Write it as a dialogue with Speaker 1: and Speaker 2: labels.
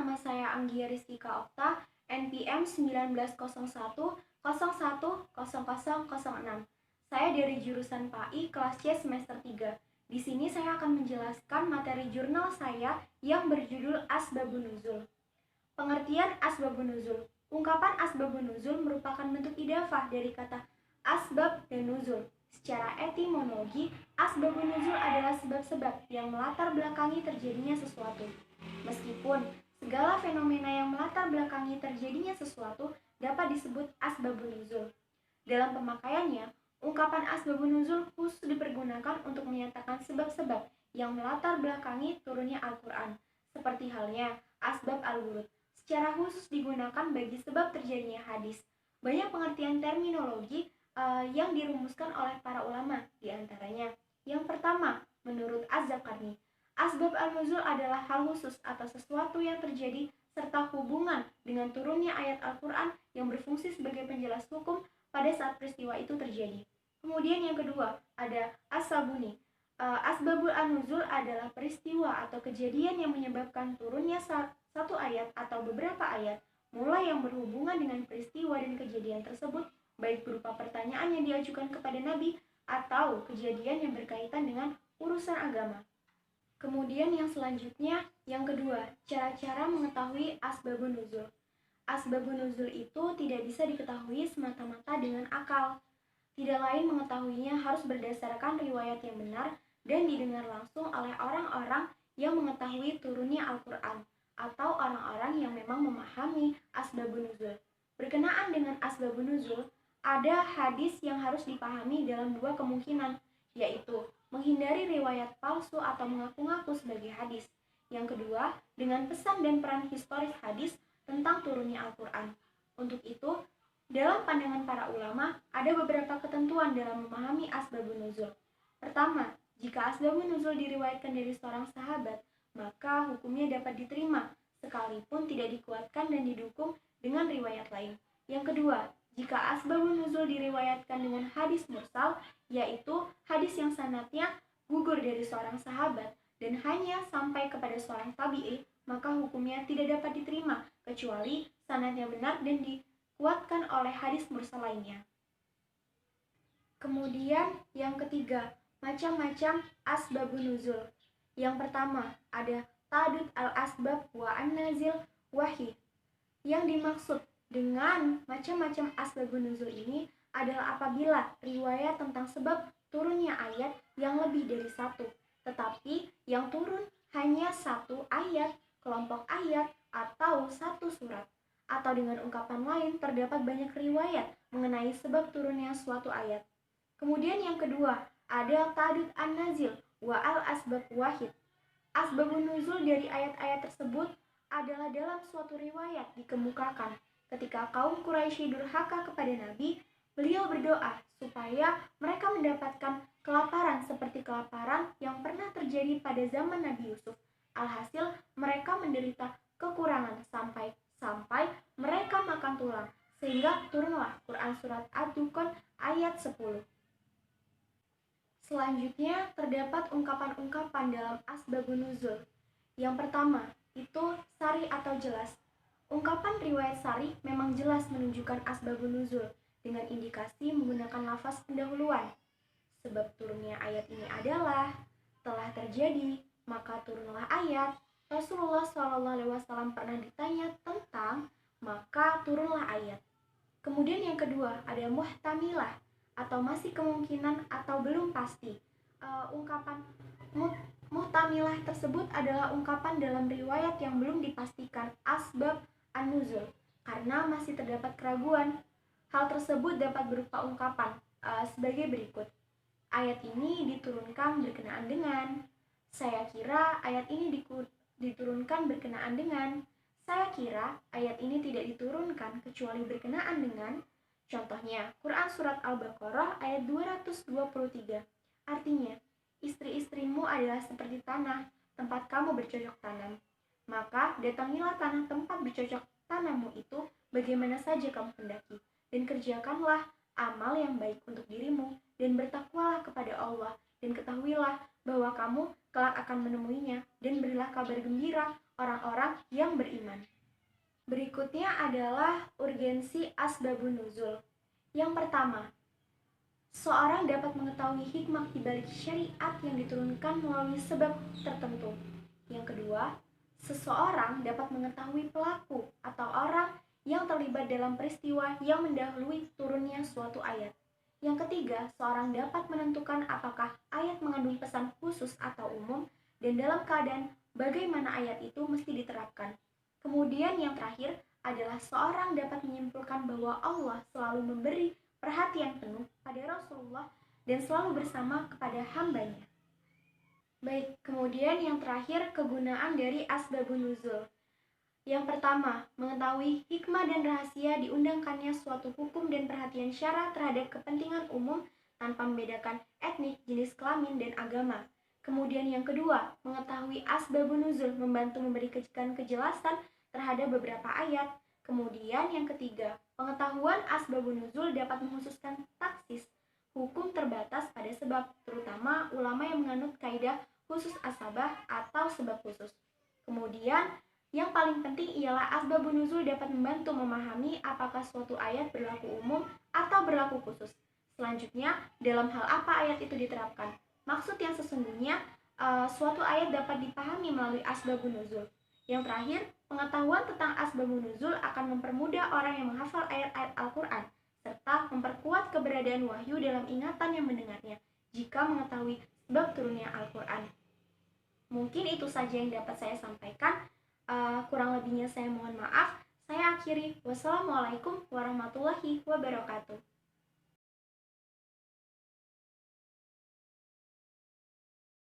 Speaker 1: nama saya Anggia Rizkika Okta, NPM 1901010006. Saya dari jurusan PAI kelas C semester 3. Di sini saya akan menjelaskan materi jurnal saya yang berjudul Asbabun Nuzul. Pengertian Asbabun Nuzul. Ungkapan Asbabun Nuzul merupakan bentuk idafah dari kata asbab dan nuzul. Secara etimologi, asbabun nuzul adalah sebab-sebab yang melatar belakangi terjadinya sesuatu. Meskipun segala fenomena yang melatar belakangi terjadinya sesuatu dapat disebut asbabun nuzul. Dalam pemakaiannya, ungkapan asbabun nuzul khusus dipergunakan untuk menyatakan sebab-sebab yang melatar belakangi turunnya Al-Quran, seperti halnya asbab al-wurud. Secara khusus digunakan bagi sebab terjadinya hadis. Banyak pengertian terminologi yang dirumuskan oleh para ulama, diantaranya yang pertama, menurut Az-Zakarni, asbab al-nuzul adalah hal khusus atau sesuatu yang terjadi serta hubungan dengan turunnya ayat Al-Quran yang berfungsi sebagai penjelas hukum pada saat peristiwa itu terjadi. Kemudian yang kedua, ada As-Sabuni. Asbabul an-nuzul adalah peristiwa atau kejadian yang menyebabkan turunnya satu ayat atau beberapa ayat, mulai yang berhubungan dengan peristiwa dan kejadian tersebut, baik berupa pertanyaan yang diajukan kepada Nabi atau kejadian yang berkaitan dengan urusan agama. Kemudian yang selanjutnya, yang kedua, cara-cara mengetahui asbabun nuzul. Asbabun nuzul itu tidak bisa diketahui semata-mata dengan akal. Tidak lain mengetahuinya harus berdasarkan riwayat yang benar dan didengar langsung oleh orang-orang yang mengetahui turunnya Al-Quran atau orang-orang yang memang memahami asbabun nuzul. Berkenaan dengan asbabun nuzul, ada hadis yang harus dipahami dalam dua kemungkinan, yaitu menghindari riwayat palsu atau mengaku-ngaku sebagai hadis. Yang kedua, dengan pesan dan peran historis hadis tentang turunnya Al-Quran. Untuk itu, dalam pandangan para ulama, ada beberapa ketentuan dalam memahami asbabun nuzul. Pertama, jika asbabun nuzul diriwayatkan dari seorang sahabat, maka hukumnya dapat diterima, sekalipun tidak dikuatkan dan didukung dengan riwayat lain. Yang kedua, jika asbabun nuzul diriwayatkan dengan hadis mursal, yaitu hadis yang sanadnya gugur dari seorang sahabat dan hanya sampai kepada seorang tabi'i, maka hukumnya tidak dapat diterima, kecuali sanadnya benar dan dikuatkan oleh hadis mursal lainnya. Kemudian yang ketiga, macam-macam asbabun nuzul. Yang pertama, ada ta'dud al-asbab wa an-nazil wahyi. Yang dimaksud dengan macam-macam asbabun nuzul ini adalah apabila riwayat tentang sebab turunnya ayat yang lebih dari satu, tetapi yang turun hanya satu ayat, kelompok ayat, atau satu surat. Atau dengan ungkapan lain, terdapat banyak riwayat mengenai sebab turunnya suatu ayat. Kemudian yang kedua, ada ta'dud an-nazil wa al-asbab wahid. Asbabun nuzul dari ayat-ayat tersebut adalah dalam suatu riwayat dikemukakan ketika kaum Quraisy durhaka kepada Nabi, beliau berdoa supaya mereka mendapatkan kelaparan seperti kelaparan yang pernah terjadi pada zaman Nabi Yusuf. Alhasil mereka menderita kekurangan sampai mereka makan tulang, sehingga turunlah Quran surat Ad-Dukhan ayat 10. Selanjutnya terdapat ungkapan-ungkapan dalam asbabun nuzul. Yang pertama, itu sari atau jelas. Ungkapan riwayat sari memang jelas menunjukkan asbabun nuzul dengan indikasi menggunakan lafaz pendahuluan. Sebab turunnya ayat ini adalah telah terjadi, maka turunlah ayat. Rasulullah SAW pernah ditanya tentang, maka turunlah ayat. Kemudian yang kedua, ada muhtamilah atau masih kemungkinan atau belum pasti. Ungkapan muhtamilah tersebut adalah ungkapan dalam riwayat yang belum dipastikan asbab an-nuzul karena masih terdapat keraguan. Hal tersebut dapat berupa ungkapan sebagai berikut. Ayat ini diturunkan berkenaan dengan, saya kira ayat ini diturunkan berkenaan dengan, saya kira ayat ini tidak diturunkan kecuali berkenaan dengan. Contohnya, Quran Surat Al-Baqarah ayat 223. Artinya, istri-istrimu adalah seperti tanah, tempat kamu bercocok tanam. Maka datangilah tanah tempat bercocok tanammu itu bagaimana saja kamu hendaki, dan kerjakanlah amal yang baik untuk dirimu, dan bertakwalah kepada Allah, dan ketahuilah bahwa kamu kelak akan menemuinya, dan berilah kabar gembira orang-orang yang beriman. Berikutnya adalah urgensi asbabun nuzul. Yang pertama, seorang dapat mengetahui hikmah di balik syariat yang diturunkan melalui sebab tertentu. Yang kedua, seseorang dapat mengetahui pelaku atau orang yang terlibat dalam peristiwa yang mendahului turunnya suatu ayat. Yang ketiga, seorang dapat menentukan apakah ayat mengandung pesan khusus atau umum dan dalam keadaan bagaimana ayat itu mesti diterapkan. Kemudian yang terakhir adalah seorang dapat menyimpulkan bahwa Allah selalu memberi perhatian penuh pada Rasulullah dan selalu bersama kepada hambanya. Baik, kemudian yang terakhir kegunaan dari asbabun nuzul. Yang pertama, mengetahui hikmah dan rahasia diundangkannya suatu hukum dan perhatian syara terhadap kepentingan umum tanpa membedakan etnik, jenis kelamin, dan agama. Kemudian yang kedua, mengetahui asbabun nuzul membantu memberikan kejelasan terhadap beberapa ayat. Kemudian yang ketiga, pengetahuan asbabun nuzul dapat menghususkan taksis, hukum terbatas pada sebab, terutama ulama yang menganut kaidah khusus asabah atau sebab khusus. Kemudian yang paling penting ialah asbabun nuzul dapat membantu memahami apakah suatu ayat berlaku umum atau berlaku khusus. Selanjutnya, dalam hal apa ayat itu diterapkan. Maksud yang sesungguhnya, suatu ayat dapat dipahami melalui asbabun nuzul. Yang terakhir, pengetahuan tentang asbabun nuzul akan mempermudah orang yang menghafal ayat-ayat Al-Quran, serta memperkuat keberadaan wahyu dalam ingatan yang mendengarnya, jika mengetahui sebab turunnya Al-Quran. Mungkin itu saja yang dapat saya sampaikan. Kurang lebihnya saya mohon maaf. Saya akhiri. Wassalamualaikum warahmatullahi wabarakatuh.